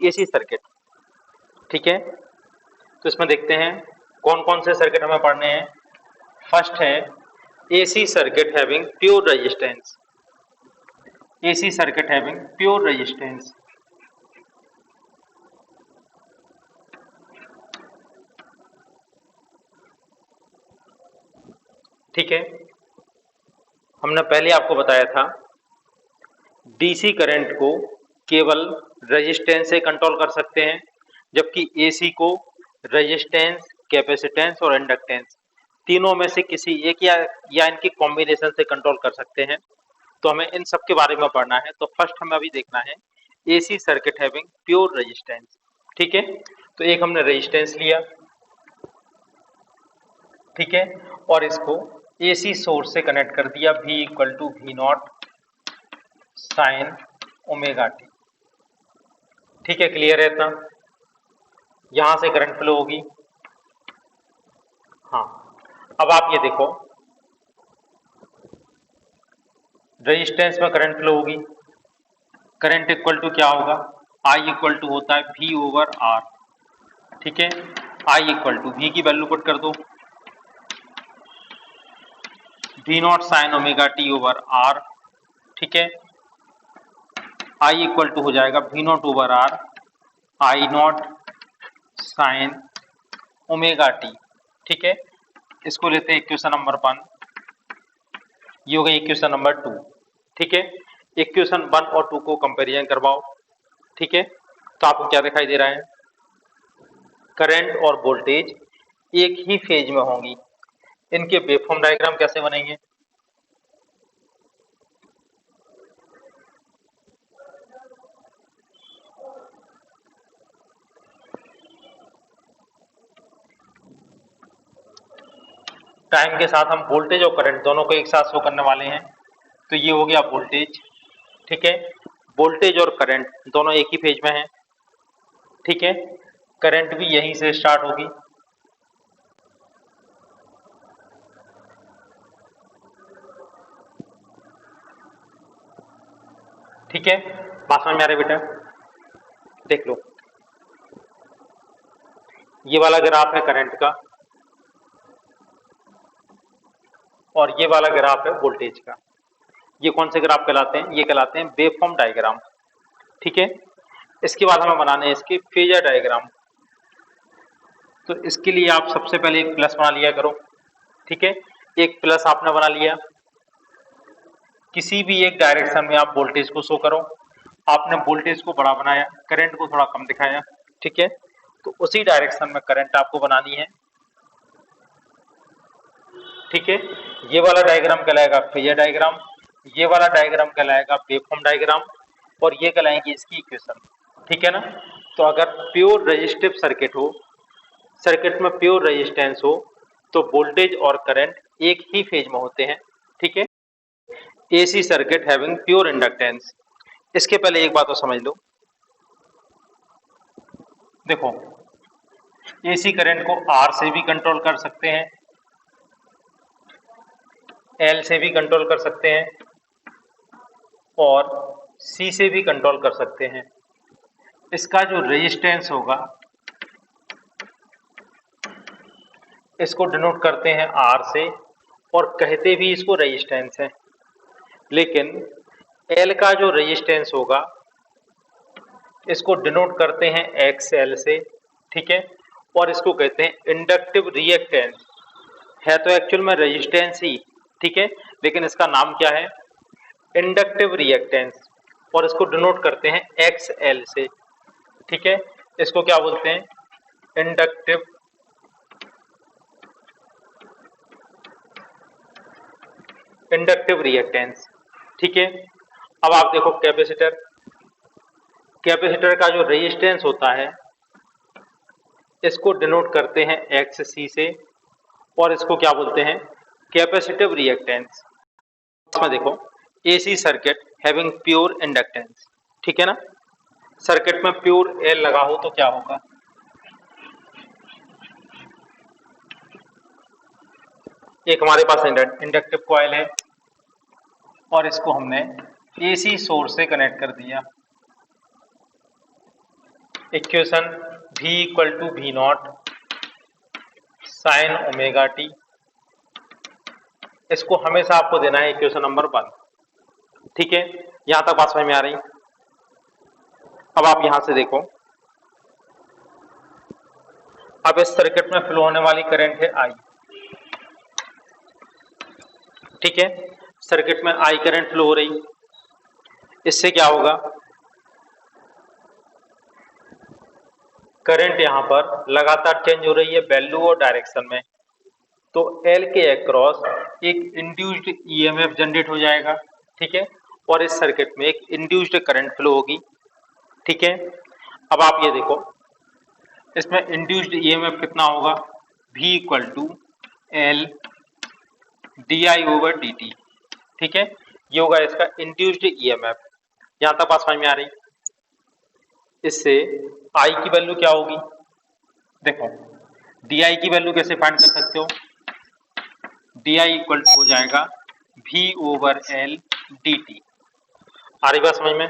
AC circuit. ठीक है, तो इसमें देखते हैं कौन कौन से सर्किट हमें पढ़ने हैं। फर्स्ट है AC circuit having pure resistance. AC circuit having pure resistance. ठीक है, हमने पहले आपको बताया था डीसी करंट को केवल रेजिस्टेंस से कंट्रोल कर सकते हैं, जबकि एसी को रेजिस्टेंस, कैपेसिटेंस और इंडक्टेंस तीनों में से किसी एक या इनके कॉम्बिनेशन से कंट्रोल कर सकते हैं। तो हमें इन सब के बारे में पढ़ना है। तो फर्स्ट हमें अभी देखना है AC circuit having pure resistance. ठीक है, तो एक हमने रेजिस्टेंस लिया, ठीक है, और इसको एसी सोर्स से कनेक्ट कर दिया, V equal to we naught sine omega t. ठीक है, क्लियर है इतना? यहां से करंट फ्लो होगी। हाँ, अब आप ये देखो, रेजिस्टेंस में करंट फ्लो होगी। करंट इक्वल टू क्या होगा? I इक्वल टू होता है V ओवर R। ठीक है, I इक्वल टू V की वैल्यू पुट कर दो, V naught sine omega T over R। ठीक है, I इक्वल टू हो जाएगा V naught over R, I naught sine omega t. ठीक है, इसको लेते हैं इक्वेशन नंबर 1, ये हो गई इक्वेशन नंबर 2। ठीक है, इक्वेशन 1 और 2 को कंपेरिजन करवाओ। ठीक है, तो आपको क्या दिखाई दे रहा है? करंट और वोल्टेज एक ही फेज में होंगी। इनके वेवफॉर्म डायग्राम कैसे बनेंगे? टाइम के साथ हम वोल्टेज और करंट दोनों को एक साथ शो करने वाले हैं। तो ये हो गया वोल्टेज। ठीक है, वोल्टेज और करंट दोनों एक ही फेज में हैं। ठीक है, करंट भी यहीं से स्टार्ट होगी। ठीक है, बात समझ में आ रही है बेटा? देख लो, ये वाला ग्राफ है करंट का और ये वाला ग्राफ है वोल्टेज का। ये कौन से ग्राफ कहलाते हैं? ये कहलाते हैं वेवफॉर्म डायग्राम। ठीक है, इसके बाद हमें बनाने हैं इसके फेजर डायग्राम। तो इसके लिए आप सबसे पहले एक प्लस बना लिया करो। ठीक है, एक प्लस आपने बना लिया, किसी भी एक डायरेक्शन में आप वोल्टेज को शो करो। आपने वोल्टेज को बड़ा बनाया, करंट को थोड़ा कम दिखाया। ठीक है, तो उसी डायरेक्शन में करंट आपको बनानी है। ठीक है, ये वाला डायग्राम कहलाएगा फेजर डायग्राम, ये वाला डायग्राम कहलाएगा वेवफॉर्म डायग्राम, और ये कहलाएगी इसकी इक्वेशन। ठीक है ना? तो अगर प्योर रेजिस्टिव सर्किट हो, सर्किट में प्योर रेजिस्टेंस हो, तो वोल्टेज और करंट एक ही फेज में होते हैं। ठीक है, AC circuit having pure inductance. इसके पहले एक बात तो समझ लो, देखो एसी करंट को आर से भी कंट्रोल कर सकते हैं, एल से भी कंट्रोल कर सकते हैं और सी से भी कंट्रोल कर सकते हैं। इसका जो रेजिस्टेंस होगा इसको डिनोट करते हैं आर से और कहते भी इसको रेजिस्टेंस है, लेकिन एल का जो रेजिस्टेंस होगा इसको डिनोट करते हैं एक्स एल से। ठीक है, और इसको कहते हैं इंडक्टिव रिएक्टेंस। है तो एक्चुअल में रेजिस्टेंस ही, ठीक है, लेकिन इसका नाम क्या है? इंडक्टिव रिएक्टेंस, और इसको डिनोट करते हैं एक्स एल से। ठीक है, इसको क्या बोलते हैं? Inductive reactance. ठीक है, अब आप देखो कैपेसिटर, कैपेसिटर का जो रेजिस्टेंस होता है इसको डिनोट करते हैं एक्स सी से, और इसको क्या बोलते हैं? Capacitive reactance. इसमें देखो AC circuit having pure inductance. ठीक है ना? सर्किट में प्योर एल लगा हो तो क्या होगा? एक हमारे पास इंडक्टिव कॉइल है और इसको हमने एसी सोर्स से कनेक्ट कर दिया। Equation V equal to V naught sine omega t, इसको हमेशा आपको देना है इक्वेशन नंबर 1। ठीक है, यहां तक बात समझ में आ रही। अब आप यहां से देखो, अब इस सर्किट में फ्लो होने वाली करंट है I। ठीक है, सर्किट में I करंट फ्लो हो रही, इससे क्या होगा, करंट यहां पर लगातार चेंज हो रही है वैल्यू और डायरेक्शन में, तो L के अक्रॉस एक इंड्यूस्ड ईएमएफ जनरेट हो जाएगा। ठीक है, और इस सर्किट में एक इंड्यूस्ड करंट फ्लो होगी। ठीक है, अब आप ये देखो, इसमें इंड्यूस्ड ईएमएफ कितना होगा, V equal to L d I over d t. ठीक है, ये होगा इसका इंड्यूस्ड ईएमएफ। यहां तक बात समझ में आ रही। इससे आई की वैल्यू क्या होगी, देखो डी आई की वैल्यू कैसे फाइंड कर सकते हो, डी आई इक्वल टू हो जाएगा V over L d t. आ रही बात समझ में,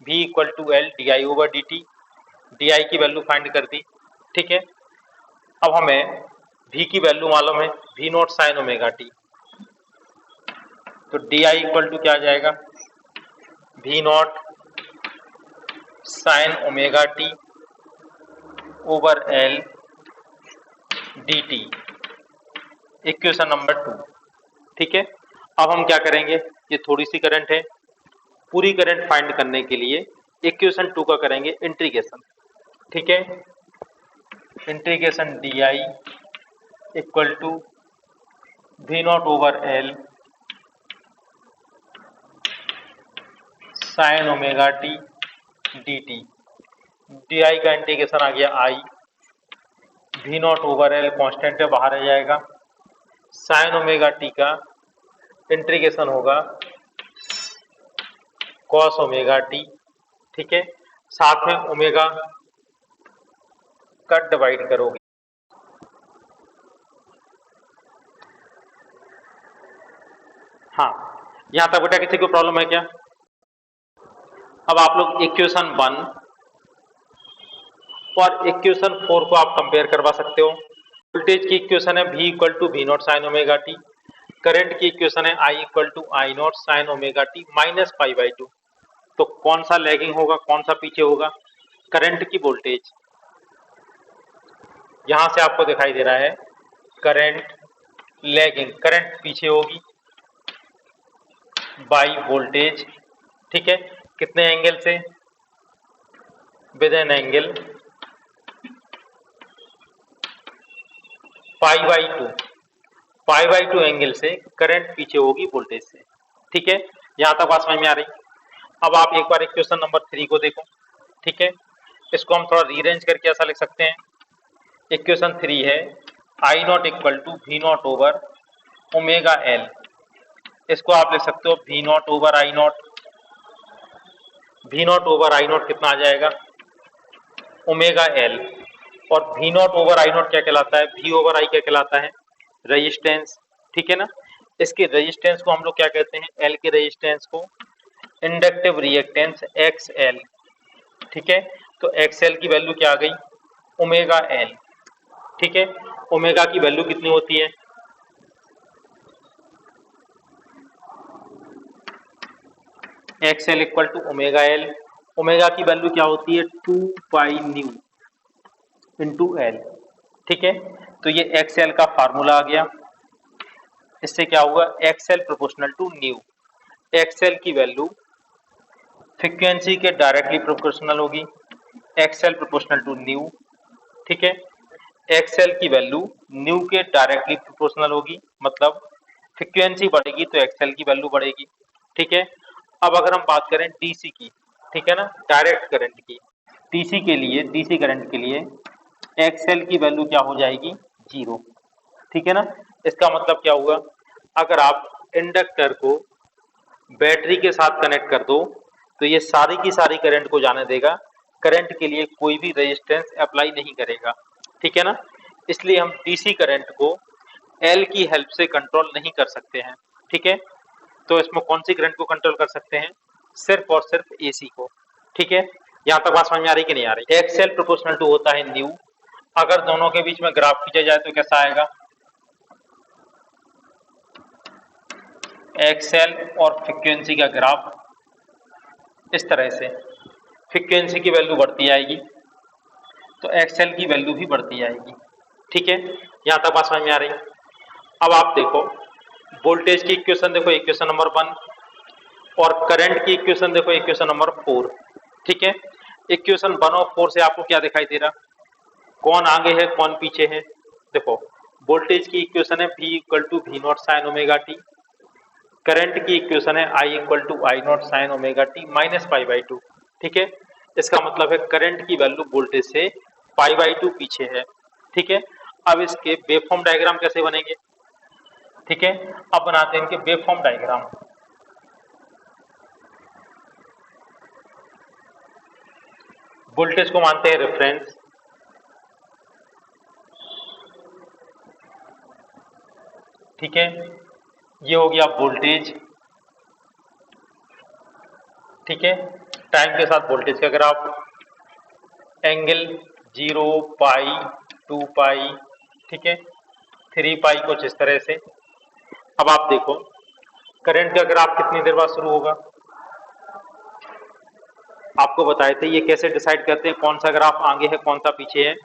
V equal to L d I over d t, d i की वैल्यू फाइंड कर दी। ठीक है, अब हमें V की वैल्यू मालूम है, V naught sine omega T, तो डी आई इक्वल टू क्या आ जाएगा, V naught sine omega T over L d T, equation number 2। ठीक है, अब हम क्या करेंगे, ये थोड़ी सी करंट है, पूरी करंट फाइंड करने के लिए इक्वेशन 2 का करेंगे इंटीग्रेशन। ठीक है, integration d I equal to V naught over L sine omega t d t, d I का इंटीग्रेशन आ गया I, V naught over L constant है, बाहर आ जाएगा, साइन ओमेगा टी का इंटीग्रेशन होगा कॉस ओमेगा टी। ठीक है, साथ में ओमेगा का डिवाइड करोगे। हाँ, यहां तक बेटा किसी को प्रॉब्लम है क्या। अब आप लोग इक्वेशन 1 और इक्वेशन 4 को आप कंपेयर करवा सकते हो। वोल्टेज की इक्वेशन है V equal to V naught sine omega t, current की इक्वेशन है I equal to I naught sine omega t minus pi by 2। तो कौन सा लैगिंग होगा, कौन सा पीछे होगा, करंट की वोल्टेज। यहां से आपको दिखाई दे रहा है करंट लैगिंग, करंट पीछे होगी बाई वोल्टेज। ठीक है, कितने एंगल से, with an angle pi by 2, pi by 2 angle से करंट पीछे होगी वोल्टेज से। ठीक है, यहां तक बात समझ में आ रही। अब आप एक बार इक्वेशन नंबर 3 को देखो। ठीक है, इसको हम थोड़ा रीअरेंज करके ऐसा लिख सकते हैं, इक्वेशन 3 है I naught equal to we naught over omega L, इसको आप लिख सकते हो V naught over I naught, V naught over I naught कितना आ जाएगा, ओमेगा एल, और V naught over I naught क्या कहलाता है, वी ओवर आई क्या कहलाता है, रेजिस्टेंस। ठीक है ना, इसके रेजिस्टेंस को हम लोग क्या कहते हैं, एल के रेजिस्टेंस को इंडक्टिव रिएक्टेंस एक्स एल। ठीक है, तो एक्स एल की वैल्यू क्या आ गई, ओमेगा एल। ठीक है, ओमेगा की वैल्यू कितनी होती है, X L equal to omega L, omega की वैल्यू क्या होती है 2 पाई न्यू इंटू एल। ठीक है, तो ये एक्स एल का फार्मूला आ गया, इससे क्या हुआ, X L proportional to nu, X L की वैल्यू फ्रीक्वेंसी के डायरेक्टली प्रोपोर्शनल होगी, X L proportional to nu. ठीक है, एक्स एल की वैल्यू न्यू के डायरेक्टली प्रोपोर्शनल होगी, मतलब फ्रीक्वेंसी बढ़ेगी तो एक्स एल की वैल्यू बढ़ेगी। ठीक है, अब अगर हम बात करें डीसी की, ठीक है ना, डायरेक्ट करंट की, डीसी के लिए, डीसी करंट के लिए एक्स एल की वैल्यू क्या हो जाएगी, 0। ठीक है ना, इसका मतलब क्या हुआ, अगर आप इंडक्टर को बैटरी के साथ कनेक्ट कर दो तो ये सारी की सारी करंट को जाने देगा, करंट के लिए कोई भी रेजिस्टेंस अप्लाई नहीं करेगा। ठीक है ना, इसलिए हम डीसी करंट को एल की हेल्प से कंट्रोल नहीं कर सकते हैं। ठीक है, तो इसमें कौन सी करंट को कंट्रोल कर सकते हैं, सिर्फ और सिर्फ एसी को। ठीक है, यहाँ तक बात समझ में आ रही कि नहीं आ रही? एक्सएल प्रोपोर्शनल टू होता है न्यू। अगर दोनों के बीच में ग्राफ खींचा जाए तो कैसा आएगा? एक्सएल और फ्रीक्वेंसी का ग्राफ इस तरह से, फ्रीक्वेंसी की वैल्यू बढ़ती आएगी तो एक्सएल की वैल्यू भी बढ़ती आएगी। ठीक है, यहां तक बात समझ में आ रही? अब आप देखो वोल्टेज की इक्वेशन देखो, इक्वेशन नंबर 1, और करंट की इक्वेशन देखो, इक्वेशन नंबर 4। ठीक है, इक्वेशन 1 और 4 से आपको क्या दिखाई दे रहा? कौन आगे है कौन पीछे है? देखो वोल्टेज की इक्वेशन है V equal to we naught sine omega t, current की इक्वेशन है I equal to I naught sine omega t minus pi by 2। ठीक है, इसका मतलब है करंट की वैल्यू वोल्टेज से पाई बाई 2 पीछे है। ठीक है, अब इसके वेवफॉर्म डायग्राम कैसे बनेंगे? ठीक है, अब बनाते हैं इनके वेवफॉर्म डायग्राम। वोल्टेज को मानते हैं रेफरेंस, ठीक है, ये हो गया वोल्टेज। ठीक है, टाइम के साथ वोल्टेज का ग्राफ, एंगल 0 पाई 2 पाई, ठीक है, 3 पाई, कुछ इस तरह से। अब आप देखो करंट का ग्राफ कितनी देर बाद शुरू होगा? आपको बताए थे ये कैसे डिसाइड करते हैं कौन सा ग्राफ आगे है कौन सा पीछे है?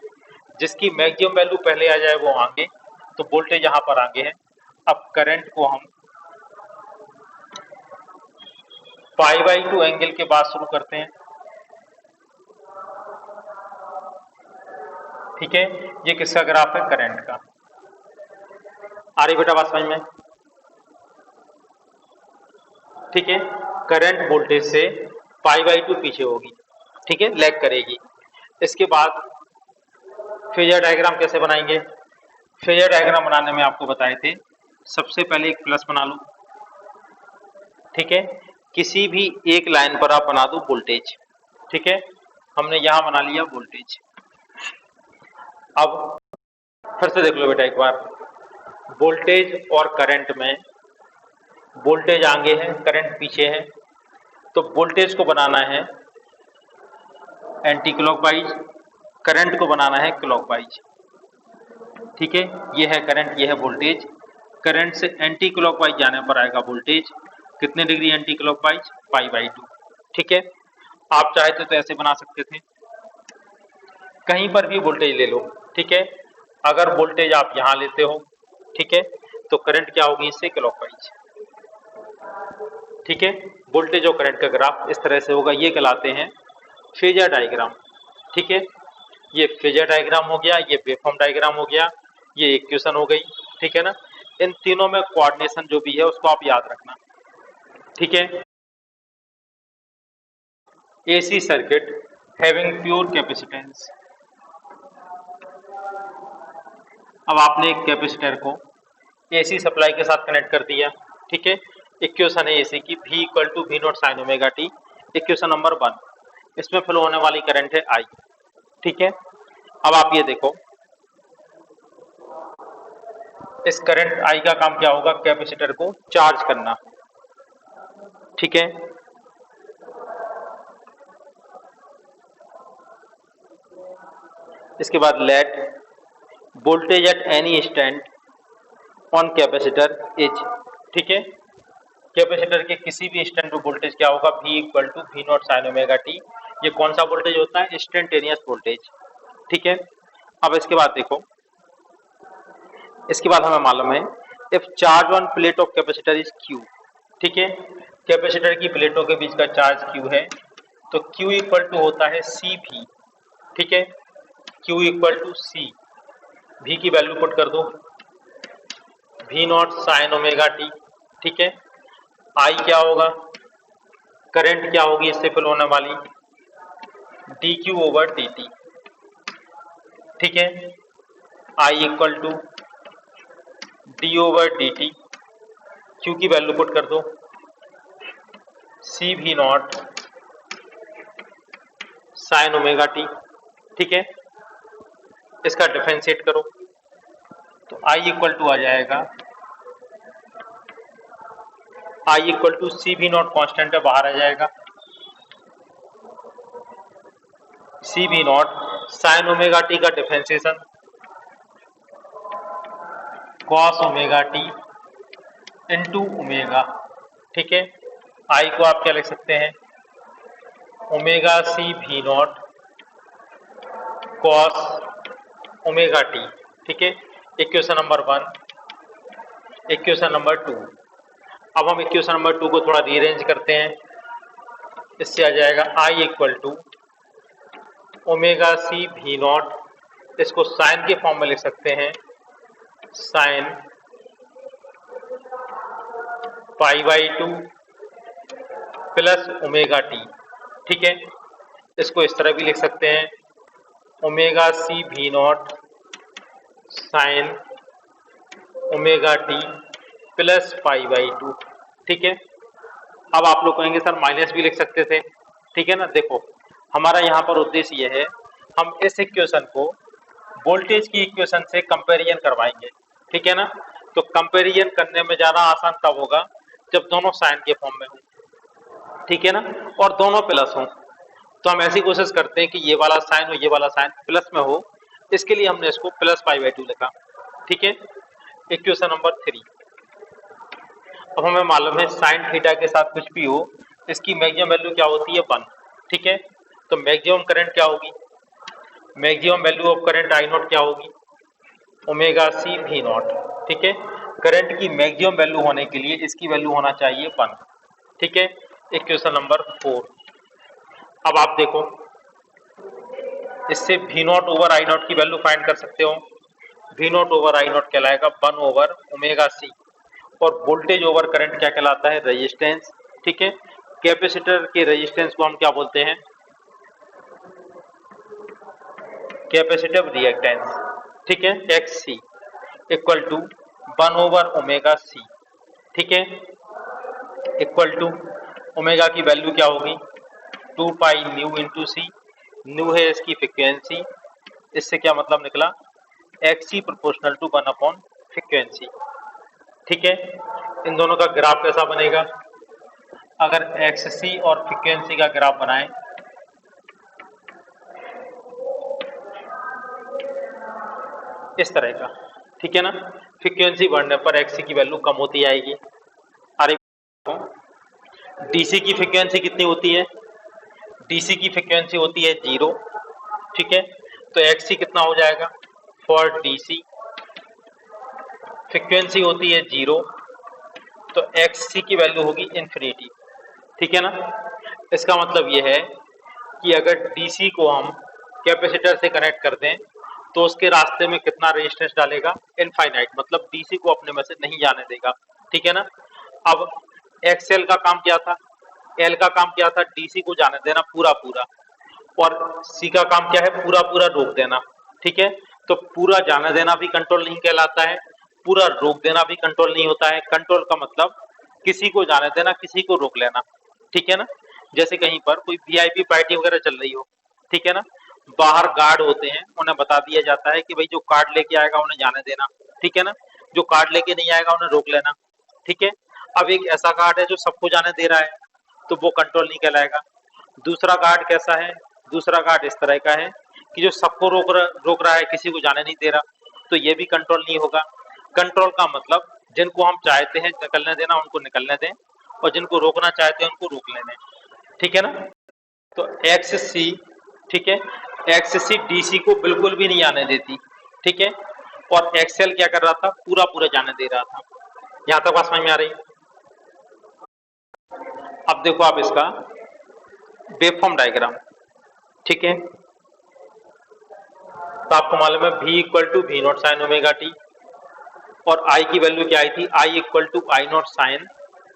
जिसकी मैक्सिमम वैल्यू पहले आ जाए वो आगे, तो वोल्टेज यहां पर आगे है। अब करंट को हम पाई बाई 2 एंगल के बाद शुरू करते हैं। ठीक है, ये किसका ग्राफ है? करंट का। आ रही बेटा बात समझ में? ठीक है, करंट वोल्टेज से पाई बाई 2 पीछे होगी, ठीक है, लैग करेगी। इसके बाद फेजर डायग्राम कैसे बनाएंगे? फेजर डायग्राम बनाने में आपको बताए थे सबसे पहले एक प्लस बना लो, ठीक है, किसी भी एक लाइन पर आप बना दो वोल्टेज। ठीक है, हमने यहां बना लिया वोल्टेज। अब फिर से देख लो बेटा एक बार, वोल्टेज और करंट में वोल्टेज आगे है करंट पीछे है, तो वोल्टेज को बनाना है एंटी क्लॉकवाइज, करंट को बनाना है क्लॉकवाइज। ठीक है, ये है करंट, ये है वोल्टेज। करंट से एंटी क्लॉकवाइज जाने पर आएगा वोल्टेज, कितने degree anti clockwise? Pi by 2। ठीक है, आप चाहते तो ऐसे बना सकते थे, कहीं पर भी वोल्टेज ले लो। ठीक है, अगर वोल्टेज आप यहां लेते हो, ठीक है, तो करंट क्या होगी? इससे क्लॉकवाइज। ठीक है, वोल्टेज और करंट का ग्राफ इस तरह से होगा, ये कहलाते हैं फेजर डायग्राम। ठीक है, ये फेजर डायग्राम हो गया, ये वेवफॉर्म डायग्राम हो गया, ये इक्वेशन हो गई। ठीक है ना, इन तीनों में कोऑर्डिनेशन जो भी है उसको आप याद रखना। ठीक है, AC circuit having pure capacitance. अब आपने एक कैपेसिटर को एसी सप्लाई के साथ कनेक्ट कर दिया। ठीक है, इक्वेशन है एसी की V equal to we naught sine omega t, equation number 1। इसमें फ्लो होने वाली करंट है I। ठीक है, अब आप ये देखो इस करंट I का काम क्या होगा? कैपेसिटर को चार्ज करना। ठीक है, इसके बाद let voltage at any stand on capacitor is. ठीक है, कैपेसिटर के किसी भी स्टैंड पर वोल्टेज क्या होगा? V equal to we naught sine omega t. ये कौन सा वोल्टेज होता है? Instantaneous voltage. ठीक है, अब इसके बाद देखो, इसके बाद हमें मालूम है if charge on plate of capacitor is Q। ठीक है, कैपेसिटर की प्लेटों के बीच का चार्ज Q है, तो Q इक्वल टू होता है CV। ठीक है, Q equal to C, V की वैल्यू पुट कर दो, V naught sine omega t. ठीक है, I क्या होगा? करंट क्या होगी इससे फ्लो होने वाली? dq over dt। ठीक है, I equal to d over d t, Q की वैल्यू पुट कर दो, सी भी नॉट साइन ओमेगा टी। ठीक है, इसका डिफरेंशिएट करो तो I इक्वल टू आ जाएगा, I इक्वल टू सी भी नॉट कॉन्स्टेंट है, बाहर आ जाएगा, C V naught sine omega t का differentiation cos omega t into omega, ठीक है। आई को आप क्या लिख सकते हैं, omega C V naught cos omega t, ठीक है। Equation number 1। इक्वेशन नंबर 2, अब हम इक्वेशन नंबर 2 को थोड़ा रीअरेंज करते हैं। इससे आ जाएगा I equal to omega C V naught, इसको साइन के फॉर्म में लिख सकते हैं, sine pi by 2 plus omega t, ठीक है। इसको इस तरह भी लिख सकते हैं, omega C V naught sine omega t plus pi by 2, ठीक है। अब आप लोग कहेंगे सर माइनस भी लिख सकते थे, ठीक है ना। देखो हमारा यहाँ पर उद्देश्य ये है, हम इस इक्वेशन को वोल्टेज की इक्वेशन से कंपैरिजन करवाएंगे, ठीक है ना। तो कंपैरिजन करने में ज़्यादा आसान तब होगा जब दोनों साइन के फॉर्म में हो, ठीक है ना, और दोनों प्लस हो। तो हम ऐसी कोशिश करते हैं कि ये वाला साइन और ये वाला साइन प्लस में हो, इसके लिए हमने इसको प्लस पाई बाई 2 लिखा, ठीक है। इक्वेशन नंबर 3, अब हमें मालूम है साइन थीटा के साथ कुछ भी हो इसकी मैक्सिमम वैल्यू क्या होती है 1, ठीक है। तो मैक्सिमम करंट क्या होगी, maximum value of current I naught क्या होगी, ओमेगा सी वी नॉट, ठीक है। करंट की मैक्सिमम वैल्यू होने के लिए इसकी वैल्यू होना चाहिए 1, ठीक है। इक्वेशन नंबर 4, अब आप देखो इससे V naught over I naught की वैल्यू फाइंड कर सकते हो। V naught over I naught कहलाएगा 1 ओवर ओमेगा सी, और वोल्टेज ओवर करंट क्या कहलाता है, रेजिस्टेंस, ठीक है। कैपेसिटर के रेजिस्टेंस को हम क्या बोलते हैं, कैपेसिटिव रिएक्टेंस, ठीक है, X C equal to 1 over omega C, ठीक है, इक्वल टू ओमेगा की वैल्यू क्या होगी 2 pi nu into C, nu है इसकी फ्रिक्वेंसी, इससे क्या मतलब निकला, X C proportional to 1 upon frequency, ठीक है। इन दोनों का ग्राफ कैसा बनेगा, अगर एक्स सी और फ्रिक्वेंसी का ग्राफ बनाएं, इस तरह का, ठीक है ना। फ्रिक्वेंसी बढ़ने पर एक्स सी की वैल्यू कम होती आएगी। अरे डीसी की फ्रिक्वेंसी कितनी होती है, डीसी की फ्रिक्वेंसी होती है 0, ठीक है। तो एक्स सी कितना हो जाएगा, फॉर डीसी फ्रिक्वेंसी होती है 0, तो एक्स सी की वैल्यू होगी इन्फिनिटी, ठीक है ना। इसका मतलब यह है कि अगर डीसी को हम कैपेसिटर से कनेक्ट कर दें तो उसके रास्ते में कितना रेजिस्टेंस डालेगा, इनफाइनाइट, मतलब डीसी को अपने में से नहीं जाने देगा, ठीक है ना। अब एक्सएल का काम क्या था, एल का काम क्या था, डीसी को जाने देना पूरा पूरा, और सी का काम क्या है, पूरा पूरा रोक देना, ठीक है। तो पूरा जाने देना भी कंट्रोल नहीं कहलाता है, पूरा रोक देना भी कंट्रोल नहीं होता है। कंट्रोल का मतलब किसी को जाने देना, किसी को रोक लेना, ठीक है ना। जैसे कहीं पर कोई वीआईपी पार्टी वगैरह चल रही हो, ठीक है ना, बाहर गार्ड होते हैं, उन्हें बता दिया जाता है कि भाई जो कार्ड लेके आएगा उन्हें जाने देना, ठीक है ना, जो कार्ड लेके नहीं आएगा उन्हें रोक लेना, ठीक है। अब एक ऐसा कार्ड है जो सबको जाने दे रहा है, तो वो कंट्रोल नहीं कहलाएगा। दूसरा गार्ड कैसा है, दूसरा गार्ड इस तरह का है कि जो सबको रोक रहा है, किसी को जाने नहीं दे रहा, तो ये भी कंट्रोल नहीं होगा। कंट्रोल का मतलब जिनको हम चाहते हैं निकलने देना उनको निकलने दें, और जिनको रोकना चाहते हैं उनको रोक लेने, ठीक है ना। तो एक्स सी, ठीक है, एक्स सी डीसी को बिल्कुल भी नहीं आने देती, ठीक है, और एक्सएल क्या कर रहा था, पूरा पूरा जाने दे रहा था। यहां तक बात समझ में आ रही। अब देखो आप इसका वेवफॉर्म डायग्राम, ठीक है। तो आपको मालूम है V equal to we naught sine omega t, और I की वैल्यू क्या आई थी, I equal to I naught sine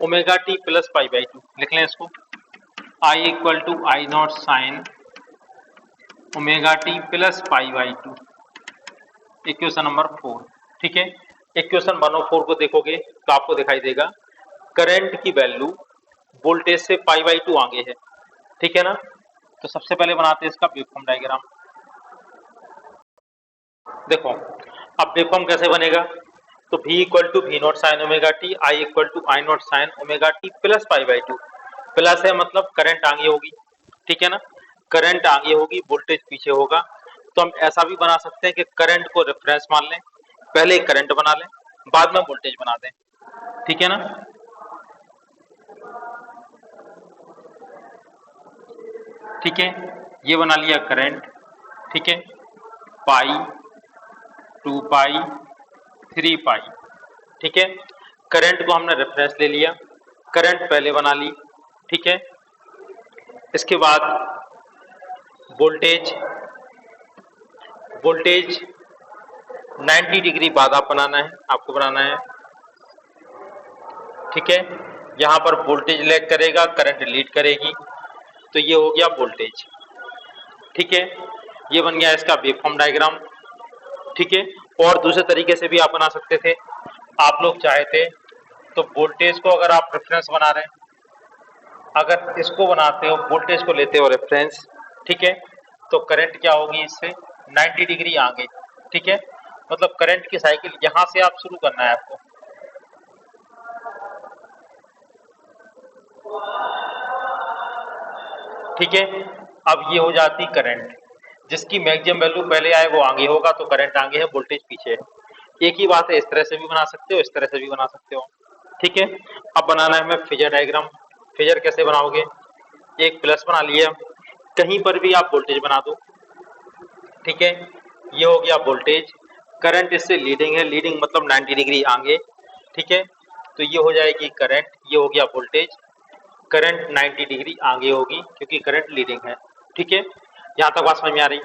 omega t plus pi by 2, लिख लें इसको, I equal to I naught sine omega t plus pi by 2, equation number 4, ठीक है। इक्वेशन 1 और 4 को देखोगे तो आपको दिखाई देगा करंट की वैल्यू वोल्टेज से पाई बाई 2 आगे है, ठीक है ना। तो सबसे पहले बनाते हैं इसका वेवफॉर्म डायग्राम। देखो अब वेवफॉर्म कैसे बनेगा, तो V equal to we naught sine omega t, I equal to I naught sine omega t plus pi by 2, plus है मतलब करंट आगे होगी, ठीक है ना। करंट आगे होगी, वोल्टेज पीछे होगा। तो हम ऐसा भी बना सकते हैं कि करंट को रेफरेंस मान लें, पहले करंट बना लें, बाद में वोल्टेज बना दें, ठीक है ना। ठीक है, ये बना लिया करंट, ठीक है, पाई, 2 पाई, 3 पाई, ठीक है। करंट को हमने रेफरेंस ले लिया, करंट पहले बना ली, ठीक है। इसके बाद वोल्टेज, वोल्टेज 90 डिग्री बाद आप बनाना है, आपको बनाना है, ठीक है। यहाँ पर वोल्टेज लैग करेगा, करंट लीड करेगी, तो ये हो गया वोल्टेज, ठीक है। ये बन गया इसका वेवफॉर्म डायग्राम, ठीक है। और दूसरे तरीके से भी आप बना सकते थे, आप लोग चाहे थे तो वोल्टेज को अगर आप रेफरेंस बना रहे हैं, अगर इसको बनाते हो, वोल्टेज को लेते हो रेफरेंस, ठीक है, तो करंट क्या होगी इससे 90 डिग्री आगे, ठीक है। मतलब करंट की साइकिल यहां से आप शुरू करना है आपको, ठीक है। अब ये हो जाती करंट, जिसकी मैक्सिमम वैल्यू पहले आए वो आगे होगा, तो करंट आगे है, वोल्टेज पीछे है। एक ही बात है, इस तरह से भी बना सकते हो, इस तरह से भी बना सकते हो, ठीक है। अब बनाना है हमें फेजर डायग्राम। फेजर कैसे बनाओगे, एक प्लस बना लिया, कहीं पर भी आप वोल्टेज बना दो, ठीक है। ये हो गया वोल्टेज, करंट इससे लीडिंग है, लीडिंग मतलब 90 डिग्री आगे, ठीक है। तो ये हो जाएगी करंट, ये हो गया वोल्टेज, करंट 90 डिग्री आगे होगी क्योंकि करंट लीडिंग है, ठीक है। यहाँ तक बात समझ में आ रही।